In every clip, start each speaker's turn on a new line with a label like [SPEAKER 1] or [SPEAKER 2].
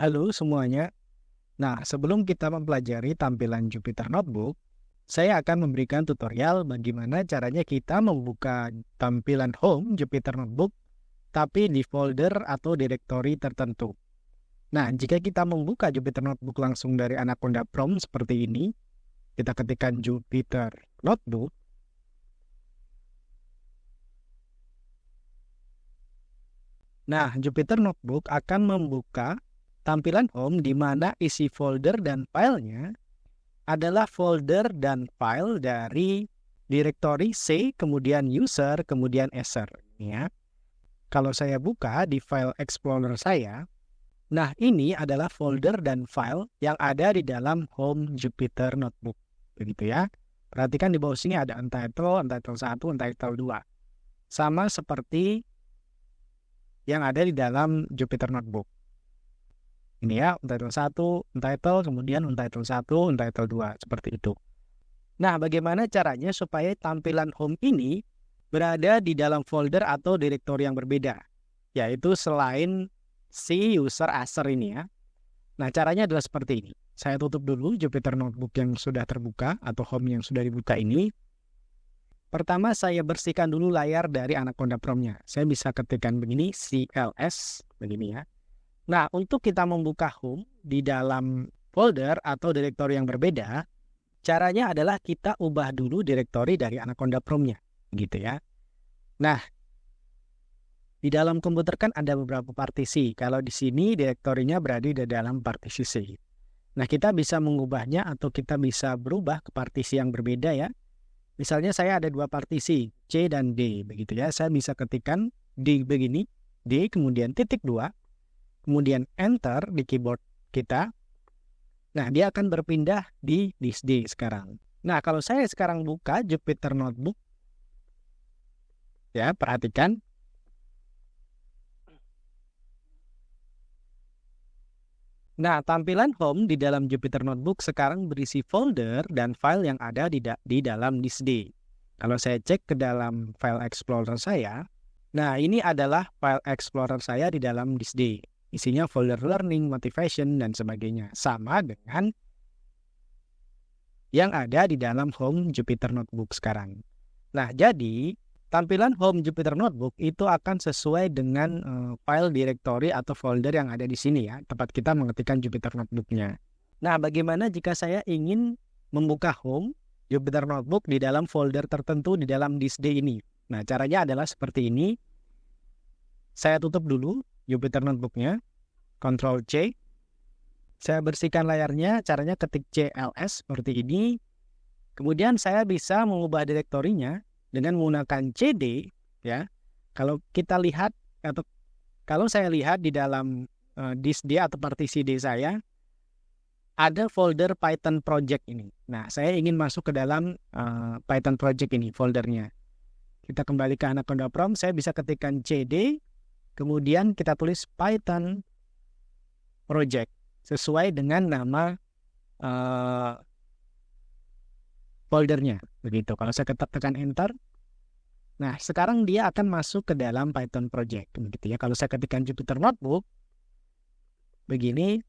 [SPEAKER 1] Halo semuanya. Nah, sebelum kita mempelajari tampilan Jupyter Notebook, saya akan memberikan tutorial bagaimana caranya kita membuka tampilan Home Jupyter Notebook, tapi di folder atau direktori tertentu. Nah, jika kita membuka Jupyter Notebook langsung dari Anaconda Prompt seperti ini, kita ketikkan Jupyter Notebook. Nah, Jupyter Notebook akan membuka tampilan Home di mana isi folder dan filenya adalah folder dan file dari direktori C, kemudian user, kemudian Eser. Ya. Kalau saya buka di file Explorer saya, nah ini adalah folder dan file yang ada di dalam Home Jupyter Notebook. Begitu ya. Perhatikan di bawah sini ada Untitled, Untitled 1, Untitled 2. Sama seperti yang ada di dalam Jupyter Notebook. Ini ya, Untitled 1, Untitled, kemudian Untitled 1, Untitled 2, seperti itu. Nah, bagaimana caranya supaya tampilan Home ini berada di dalam folder atau direktori yang berbeda? Yaitu selain si user Acer ini ya. Nah, caranya adalah seperti ini. Saya tutup dulu Jupyter Notebook yang sudah terbuka atau Home yang sudah dibuka ini. Pertama, saya bersihkan dulu layar dari Anaconda Prompt-nya. Saya bisa ketikkan begini, CLS, begini ya. Nah, untuk kita membuka Home di dalam folder atau direktori yang berbeda, caranya adalah kita ubah dulu direktori dari Anaconda Prompt-nya, gitu ya. Nah, di dalam komputer kan ada beberapa partisi. Kalau di sini direktorinya berada di dalam partisi C. Nah, kita bisa mengubahnya atau kita bisa berubah ke partisi yang berbeda ya. Misalnya saya ada dua partisi, C dan D, begitu ya. Saya bisa ketikkan D begini, D kemudian titik 2, kemudian Enter di keyboard kita. Nah, dia akan berpindah di disk D sekarang. Nah, kalau saya sekarang buka Jupyter Notebook, ya, perhatikan. Nah, tampilan Home di dalam Jupyter Notebook sekarang berisi folder dan file yang ada di dalam disk D. Kalau saya cek ke dalam file Explorer saya, nah ini adalah file Explorer saya di dalam disk D. Isinya folder learning, motivation, dan sebagainya. Sama dengan yang ada di dalam Home Jupyter Notebook sekarang. Nah, jadi tampilan Home Jupyter Notebook itu akan sesuai dengan file direktori atau folder yang ada di sini ya, tempat kita mengetikkan Jupyter Notebook-nya. Nah, bagaimana jika saya ingin membuka Home Jupyter Notebook di dalam folder tertentu di dalam disk D ini? Nah, caranya adalah seperti ini. Saya tutup dulu Jupyter Notebook-nya, Ctrl C. Saya bersihkan layarnya, caranya ketik CLS seperti ini. Kemudian saya bisa mengubah direktorinya dengan menggunakan CD ya. Kalau kita lihat atau kalau saya lihat di dalam disk D atau partisi D saya ada folder Python project ini. Nah, saya ingin masuk ke dalam Python project ini foldernya. Kita kembali ke Anaconda Prompt, saya bisa ketikkan CD, kemudian kita tulis Python project sesuai dengan nama foldernya, begitu. Kalau saya tekan Enter, nah sekarang dia akan masuk ke dalam Python project, begitu ya. Kalau saya ketikkan Jupyter Notebook, begini,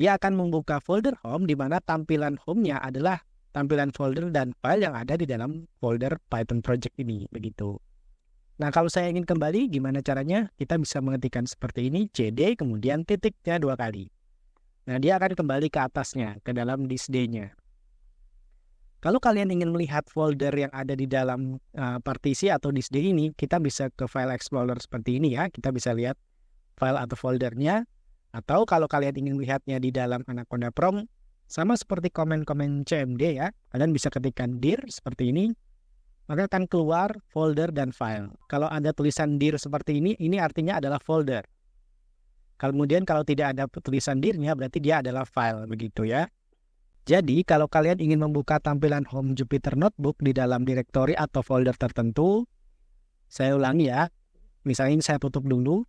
[SPEAKER 1] dia akan membuka folder Home di mana tampilan Home-nya adalah tampilan folder dan file yang ada di dalam folder Python project ini, begitu. Nah, kalau saya ingin kembali, gimana caranya? Kita bisa mengetikkan seperti ini, CD, kemudian titiknya 2 kali. Nah, dia akan kembali ke atasnya, ke dalam disk D-nya. Kalau kalian ingin melihat folder yang ada di dalam partisi atau disk D ini, kita bisa ke file Explorer seperti ini ya. Kita bisa lihat file atau foldernya. Atau kalau kalian ingin melihatnya di dalam Anaconda Prompt, sama seperti komen-komen CMD ya. Kalian bisa ketikkan dir seperti ini, maka akan keluar folder dan file. Kalau ada tulisan dir seperti ini artinya adalah folder. Kemudian kalau tidak ada tulisan dirnya, berarti dia adalah file, begitu ya. Jadi, kalau kalian ingin membuka tampilan Home Jupyter Notebook di dalam direktori atau folder tertentu, saya ulangi ya, misalnya ini saya tutup dulu.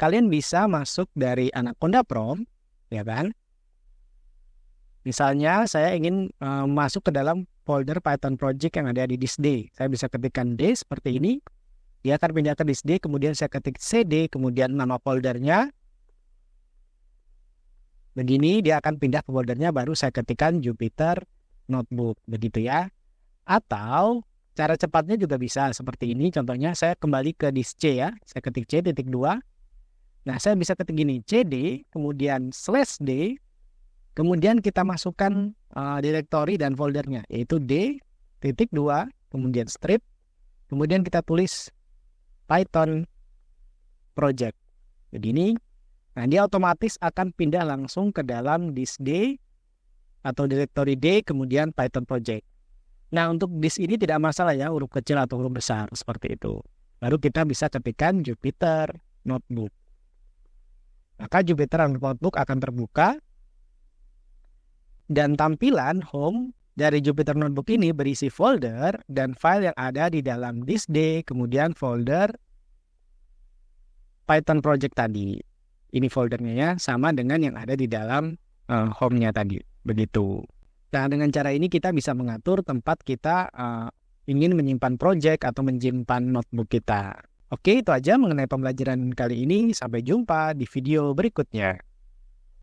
[SPEAKER 1] Kalian bisa masuk dari Anaconda Prompt, ya kan? Misalnya, saya ingin masuk ke dalam folder Python project yang ada di disk D. Saya bisa ketikkan D seperti ini. Dia akan pindah ke disk D, kemudian saya ketik CD, kemudian nama foldernya. Begini dia akan pindah ke foldernya, baru saya ketikkan Jupyter Notebook, begitu ya. Atau cara cepatnya juga bisa seperti ini. Contohnya saya kembali ke disk C ya. Saya ketik C titik 2. Nah, saya bisa ketik gini, CD, kemudian /D, kemudian kita masukkan direktori dan foldernya, yaitu D titik 2, kemudian strip, kemudian kita tulis Python project. Begini. Nah, dia otomatis akan pindah langsung ke dalam disk D atau direktori D, kemudian Python project. Nah, untuk disk ini tidak masalah ya, huruf kecil atau huruf besar, seperti itu. Baru kita bisa ketikkan Jupyter Notebook. Maka Jupyter Notebook akan terbuka, dan tampilan home dari Jupyter Notebook ini berisi folder dan file yang ada di dalam disk D, kemudian folder Python project tadi. Ini foldernya ya, sama dengan yang ada di dalam home-nya tadi. Begitu. Nah, dengan cara ini kita bisa mengatur tempat kita ingin menyimpan project atau menyimpan notebook kita. Oke, itu aja mengenai pembelajaran kali ini. Sampai jumpa di video berikutnya.